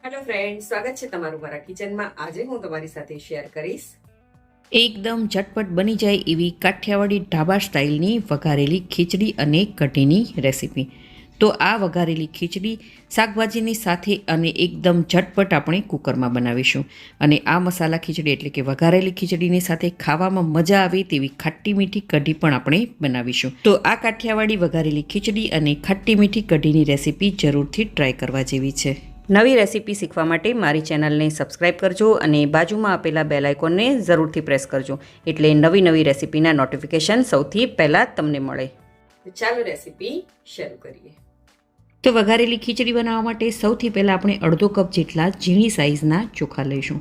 Hello friend, સ્વાગત છે તમારું મારા કિચનમાં. આજે હું તમારી સાથે શેર કરીશ એકદમ ઝટપટ બની જાય એવી કાઠિયાવાડી ઢાબા સ્ટાઇલની વઘારેલી ખીચડી અને કઢીની રેસીપી. તો આ વઘારેલી ખીચડી શાકભાજીની સાથે અને એકદમ ઝટપટ આપણે કુકરમાં બનાવીશું. અને આ મસાલા ખીચડી એટલે કે વઘારેલી ખીચડીની સાથે ખાવામાં મજા આવે તેવી ખાટી મીઠી કઢી પણ આપણે બનાવીશું. તો આ કાઠિયાવાડી વઘારેલી ખીચડી અને ખાટી મીઠી કઢીની રેસીપી જરૂરથી ટ્રાય કરવા જેવી છે. નવી રેસીપી શીખવા માટે મારી ચેનલને સબસ્ક્રાઇબ કરજો અને બાજુમાં આપેલા બેલ આઇકોનને જરૂરથી પ્રેસ કરજો, એટલે નવી રેસીપીના નોટિફિકેશન સૌથી પહેલાં તમને મળે. તો ચાલો રેસીપી શરૂ કરીએ. તો વઘારેલી ખીચડી બનાવવા માટે સૌથી પહેલાં આપણે અડધો કપ જેટલા ઝીણી સાઇઝના ચોખા લઈશું.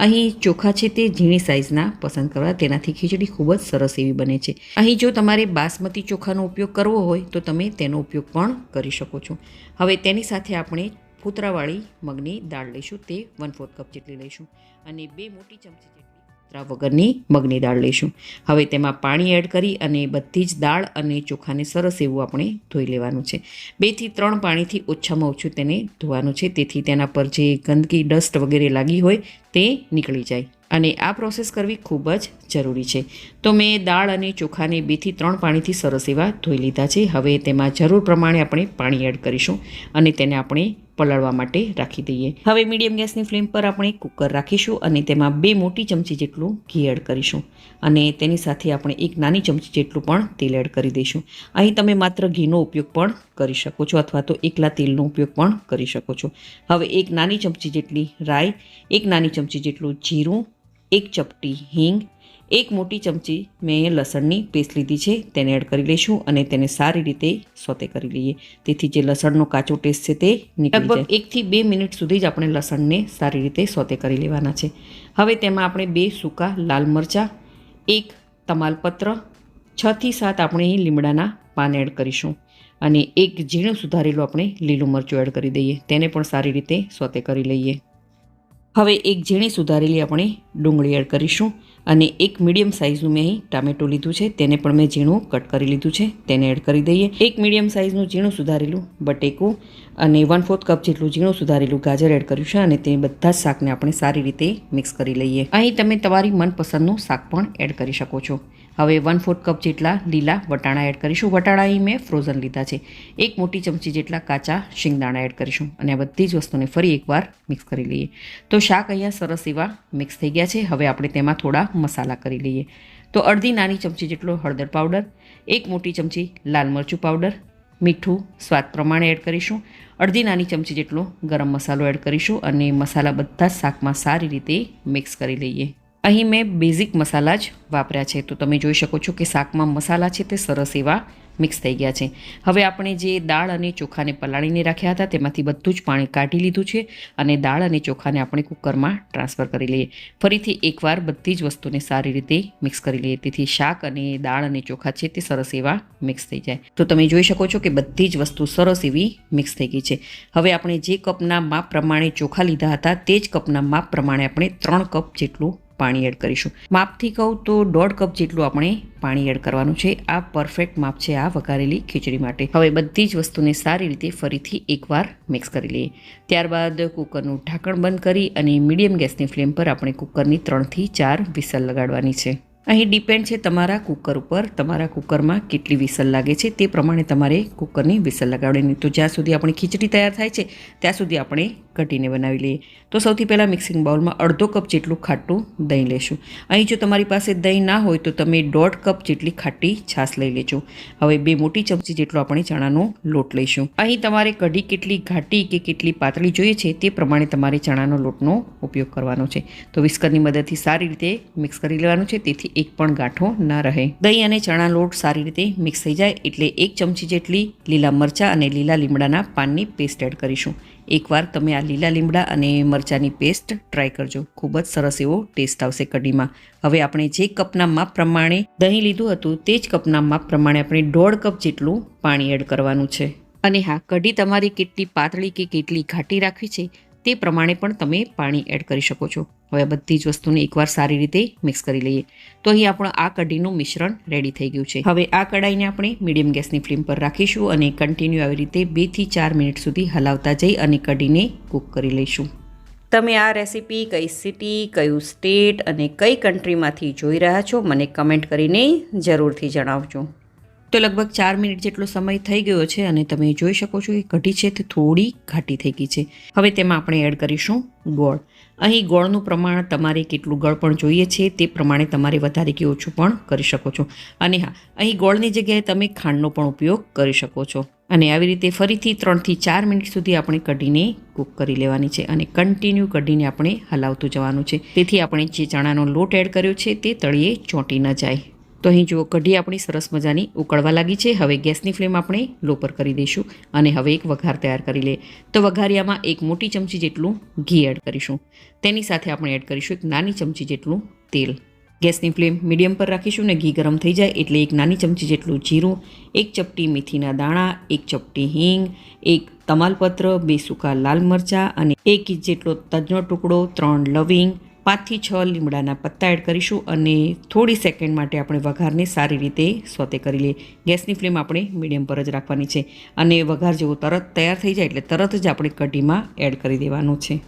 અહીં ચોખા છે તે ઝીણી સાઇઝના પસંદ કરવા, તેનાથી ખીચડી ખૂબ જ સરસ એવી બને છે. અહીં જો તમારે બાસમતી ચોખાનો ઉપયોગ કરવો હોય તો તમે તેનો ઉપયોગ પણ કરી શકો છો. હવે તેની સાથે આપણે ફૂતરાવાળી મગની દાળ લઈશું, તે 1/4 કપ જેટલી લઈશું અને 2 મોટી ચમચી જેટલી ફૂતરા વગરની મગની દાળ લઈશું. હવે તેમાં પાણી એડ કરી અને બધી જ દાળ અને ચોખાને સરસ એવું આપણે ધોઈ લેવાનું છે. 2 થી 3 પાણીથી ઓછામાં ઓછું તેને ધોવાનું છે, તેથી તેના પર જે ગંદકી ડસ્ટ વગેરે લાગી હોય તે નીકળી જાય. અને આ પ્રોસેસ કરવી ખૂબ જ જરૂરી છે. તો મેં દાળ અને ચોખાને 2 થી 3 પાણીથી સરસ એવા ધોઈ લીધા છે. હવે તેમાં જરૂર પ્રમાણે આપણે પાણી એડ કરીશું અને તેને આપણે પલાળવા માટે રાખી દઈએ. હવે મીડિયમ ગેસની ફ્લેમ પર આપણે કુકર રાખીશું અને તેમાં 2 મોટી ચમચી જેટલું ઘી એડ કરીશું અને તેની સાથે આપણે 1 નાની ચમચી જેટલું પણ તેલ એડ કરી દઈશું. અહીં તમે માત્ર ઘીનો ઉપયોગ પણ કરી શકો છો અથવા તો એકલા તેલનો ઉપયોગ પણ કરી શકો છો. હવે 1 નાની ચમચી જેટલી રાઈ, 1 નાની ચમચી જેટલું જીરું, 1 ચપટી હિંગ, 1 મોટી ચમચી મેં લસણની પેસ્ટ લીધી છે, તેને એડ કરી લઈશું અને તેને સારી રીતે સોતે કરી લઈએ, તેથી જે લસણનો કાચો ટેસ્ટ છે તે નીકળી જાય. લગભગ 1 થી 2 મિનિટ સુધી જ આપણે લસણને સારી રીતે સોતે કરી લેવાના છે. હવે તેમાં આપણે 2 સૂકા લાલ મરચાં, 1 તમાલપત્ર, 6 થી 7 આપણે લીમડાના પાન એડ કરીશું અને 1 ઝીણું સુધારેલું આપણે લીલું મરચું એડ કરી દઈએ, તેને પણ સારી રીતે સોતે કરી લઈએ. હવે 1 ઝીણી સુધારેલી આપણે ડુંગળી એડ કરીશું અને 1 મીડિયમ સાઇઝનું મેં અહીં ટામેટું લીધું છે, તેને પણ મેં ઝીણું કટ કરી લીધું છે, તેને એડ કરી દઈએ. 1 મીડિયમ સાઇઝનું ઝીણું સુધારેલું બટેકું અને 1/4 કપ જેટલું ઝીણું સુધારેલું ગાજર એડ કર્યું છે અને તે બધા જ શાકને આપણે સારી રીતે મિક્સ કરી લઈએ. અહીં તમે તમારી મનપસંદનું શાક પણ એડ કરી શકો છો. હવે 1/4 કપ જેટલા લીલા વટાણા એડ કરીશું. વટાણા અહીં મેં ફ્રોઝન લીધા છે. 1 મોટી ચમચી જેટલા કાચા શિંગદાણા એડ કરીશું અને આ બધી જ વસ્તુને ફરી એકવાર મિક્સ કરી લઈએ. તો શાક અહીંયા સરસ એવા મિક્સ થઈ ગયા છે. હવે આપણે તેમાં થોડા મસાલા કરી લઈએ. તો અડધી નાની ચમચી જેટલો હળદર પાવડર, 1 મોટી ચમચી લાલ મરચું પાવડર, મીઠું સ્વાદ પ્રમાણે એડ કરીશું, અડધી નાની ચમચી જેટલો ગરમ મસાલો એડ કરીશું અને મસાલા બધા જ શાકમાં સારી રીતે મિક્સ કરી લઈએ. અહીં મેં બેઝિક મસાલા જ વાપર્યા છે, તો તમે જોઈ શકો છો કે શાકમાં મસાલા છે તે સરસ એવા મિક્સ થઈ ગયા છે. હવે આપણે જે દાળ અને ચોખાને પલાળીને રાખ્યા હતા તેમાંથી બધું જ પાણી કાઢી લીધું છે અને દાળ અને ચોખાને આપણે કુકરમાં ટ્રાન્સફર કરી લઈએ. ફરીથી એકવાર બધી જ વસ્તુને સારી રીતે મિક્સ કરી લઈએ, તેથી શાક અને દાળ અને ચોખા છે તે સરસ એવા મિક્સ થઈ જાય. તો તમે જોઈ શકો છો કે બધી જ વસ્તુ સરસ એવી મિક્સ થઈ ગઈ છે. હવે આપણે જે કપના માપ પ્રમાણે ચોખા લીધા હતા તે જ કપના માપ પ્રમાણે આપણે 3 કપ જેટલું પાણી એડ કરીશું. માપથી કહું તો 1.5 કપ જેટલું આપણે પાણી એડ કરવાનું છે. આ પરફેક્ટ માપ છે આ વઘારેલી ખીચડી માટે. હવે બધી જ વસ્તુને સારી રીતે ફરીથી એકવાર મિક્સ કરી લઈએ. ત્યારબાદ કુકરનું ઢાંકણ બંધ કરી અને મીડિયમ ગેસની ફ્લેમ પર આપણે કુકરની 3 થી 4 વિસલ લગાડવાની છે. અહીં ડિપેન્ડ છે તમારા કુકર ઉપર, તમારા કુકરમાં કેટલી વિસલ લાગે છે તે પ્રમાણે તમારે કુકરની વિસલ લગાડવાની. તો જ્યાં સુધી આપણી ખીચડી તૈયાર થાય છે ત્યાં સુધી આપણે કઢીને બનાવી લઈએ. તો સૌથી પહેલાં મિક્સિંગ બાઉલમાં અડધો કપ જેટલું ખાટું દહીં લેશું. અહીં જો તમારી પાસે દહીં ના હોય તો તમે 1.5 કપ જેટલી ખાટી છાશ લઈ લેજો. હવે 2 મોટી ચમચી જેટલો આપણે ચણાનો લોટ લઈશું. અહીં તમારે કઢી કેટલી ઘાટી કે કેટલી પાતળી જોઈએ છે તે પ્રમાણે તમારે ચણાનો લોટનો ઉપયોગ કરવાનો છે. તો વિસ્કરની મદદથી સારી રીતે મિક્સ કરી લેવાનું છે, તેથી એક પણ ગાંઠો ના રહે. દહીં અને ચણા લોટ સારી રીતે મિક્સ થઈ જાય એટલે 1 ચમચી જેટલી લીલા મરચાં અને લીલા લીમડાના પાનની પેસ્ટ એડ કરીશું. એકવાર તમે આ લીલા લીમડા અને મરચાંની પેસ્ટ ટ્રાય કરજો, ખૂબ જ સરસ એવો ટેસ્ટ આવશે કઢીમાં. હવે આપણે જે કપના માપ પ્રમાણે દહીં લીધું હતું તે જ કપના માપ પ્રમાણે આપણે 1.5 કપ જેટલું પાણી એડ કરવાનું છે. અને હા, કઢી તમારી કેટલી પાતળી કે કેટલી ઘાટી રાખવી છે તે પ્રમાણે પણ તમે પાણી એડ કરી શકો છો. હવે બધી જ વસ્તુને એકવાર સારી રીતે મિક્સ કરી લઈએ. તો અહીં આપણું આ કઢીનું મિશ્રણ રેડી થઈ ગયું છે. હવે આ કઢાઈને આપણે મીડિયમ ગેસની ફ્લેમ પર રાખીશું અને કન્ટિન્યુ આવી રીતે 2 થી 4 મિનિટ સુધી હલાવતા જઈ અને કઢીને કૂક કરી લઈશું. તમે આ રેસીપી કઈ સિટી, કયું સ્ટેટ અને કઈ કન્ટ્રીમાંથી જોઈ રહ્યા છો મને કમેન્ટ કરીને જરૂરથી જણાવજો. તો લગભગ 4 મિનિટ જેટલો સમય થઈ ગયો છે અને તમે જોઈ શકો છો કે કઢી છે તે થોડી ઘાટી થઈ ગઈ છે. હવે તેમાં આપણે એડ કરીશું ગોળ. અહીં ગોળનું પ્રમાણ તમારે કેટલું ગળ પણ જોઈએ છે તે પ્રમાણે તમારે વધારે કે ઓછું પણ કરી શકો છો. અને હા, અહીં ગોળની જગ્યાએ તમે ખાંડનો પણ ઉપયોગ કરી શકો છો. અને આવી રીતે ફરીથી 3થી 4 મિનિટ સુધી આપણે કઢીને કૂક કરી લેવાની છે અને કન્ટિન્યુ કઢીને આપણે હલાવતું જવાનું છે. તેથી આપણે જે ચણાનો લોટ એડ કર્યો છે તે તળિયે ચોંટી ન જાય. તો અહીં જુઓ, કઢી આપણી સરસ મજાની ઉકળવા લાગી છે. હવે ગેસની ફ્લેમ આપણે લો પર કરી દઈશું અને હવે એક વઘાર તૈયાર કરી લઈએ. તો વઘારિયામાં 1 મોટી ચમચી જેટલું ઘી એડ કરીશું. તેની સાથે આપણે એડ કરીશું 1 નાની ચમચી જેટલું તેલ. ગેસની ફ્લેમ મીડિયમ પર રાખીશું ને ઘી ગરમ થઈ જાય એટલે 1 નાની ચમચી જેટલું જીરું, 1 ચપટી મેથીના દાણા, 1 ચપટી હિંગ, 1 તમાલપત્ર, 2 સૂકા લાલ મરચાં અને 1 ઇંચ જેટલો તજનો ટુકડો, 3 લવિંગ, 5 થી 6 લીમડાના પત્તા એડ કરીશું અને થોડી સેકન્ડ માટે આપણે વઘારને સારી રીતે સોતે કરી લઈએ. ગેસની ફ્લેમ આપણે મીડિયમ પર જ રાખવાની છે અને વઘાર જેવો તરત તૈયાર થઈ જાય એટલે તરત જ આપણે કઢીમાં એડ કરી દેવાનું છે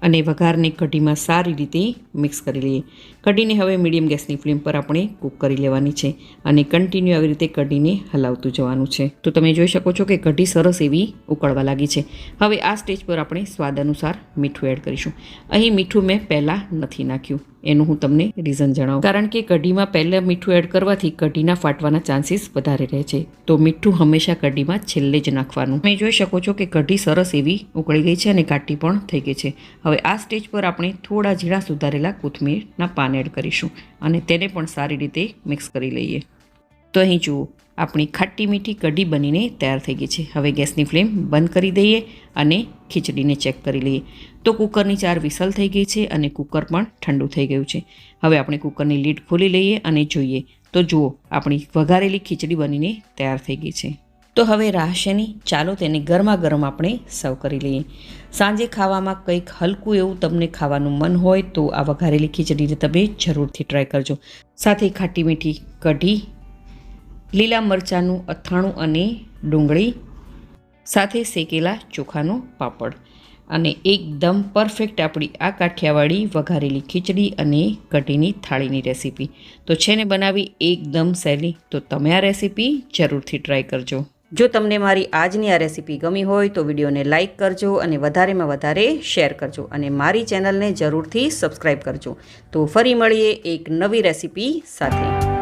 અને વઘારને કઢીમાં સારી રીતે મિક્સ કરી લઈએ. કઢીને હવે મીડિયમ ગેસની ફ્લેમ પર આપણે કૂક કરી લેવાની છે અને કન્ટિન્યુ આવી રીતે કઢીને હલાવતું જવાનું છે. તો તમે જોઈ શકો છો કે કઢી સરસ એવી ઉકળવા લાગી છે. હવે આ સ્ટેજ પર આપણે સ્વાદ અનુસાર મીઠું એડ કરીશું. અહીં મીઠું મેં પહેલાં નથી નાખ્યું, એનું હું તમને રીઝન જણાવું. કારણ કે કઢીમાં પહેલાં મીઠું એડ કરવાથી કઢીના ફાટવાના ચાન્સીસ વધારે રહે છે. તો મીઠું હંમેશા કઢીમાં છેલ્લે જ નાખવાનું. તમે જોઈ શકો છો કે કઢી સરસ એવી ઉકળી ગઈ છે અને ઘાટી પણ થઈ ગઈ છે. હવે આ સ્ટેજ પર આપણે થોડા ઝીણા સુધારેલા કોથમીરના પાન એડ કરીશું અને તેને પણ સારી રીતે મિક્સ કરી લઈએ. તો અહીં જુઓ, આપણી ખાટી મીઠી કઢી બનીને તૈયાર થઈ ગઈ છે. હવે ગેસની ફ્લેમ બંધ કરી દઈએ અને ખીચડીને ચેક કરી લઈએ. તો કુકરની 4 વિસલ થઈ ગઈ છે અને કુકર પણ ઠંડુ થઈ ગયું છે. હવે આપણે કુકરની લીડ ખોલી લઈએ અને જોઈએ તો જુઓ, આપણી વઘારેલી ખીચડી બનીને તૈયાર થઈ ગઈ છે. તો હવે રાહ શેની, ચાલો તેને ગરમા ગરમ આપણે સર્વ કરી લઈએ. સાંજે ખાવામાં કંઈક હલકું એવું તમને ખાવાનું મન હોય તો આ વઘારેલી ખીચડીને તમે જરૂરથી ટ્રાય કરજો. સાથે ખાટી મીઠી કઢી, લીલા મરચાંનું અથાણું અને ડુંગળી, સાથે શેકેલા ચોખાનો પાપડ અને એકદમ પરફેક્ટ આપણી આ કાઠિયાવાડી વઘારેલી ખીચડી અને કઢીની થાળીની રેસીપી તો છે ને બનાવી એકદમ સહેલી. તો તમે આ રેસીપી જરૂરથી ટ્રાય કરજો. જો તમને મારી આજની આ રેસીપી ગમી હોય તો વિડીયોને લાઇક કરજો અને વધારેમાં વધારે શેર કરજો અને મારી ચેનલને જરૂરથી સબસ્ક્રાઈબ કરજો. તો ફરી મળીએ એક નવી રેસીપી સાથે.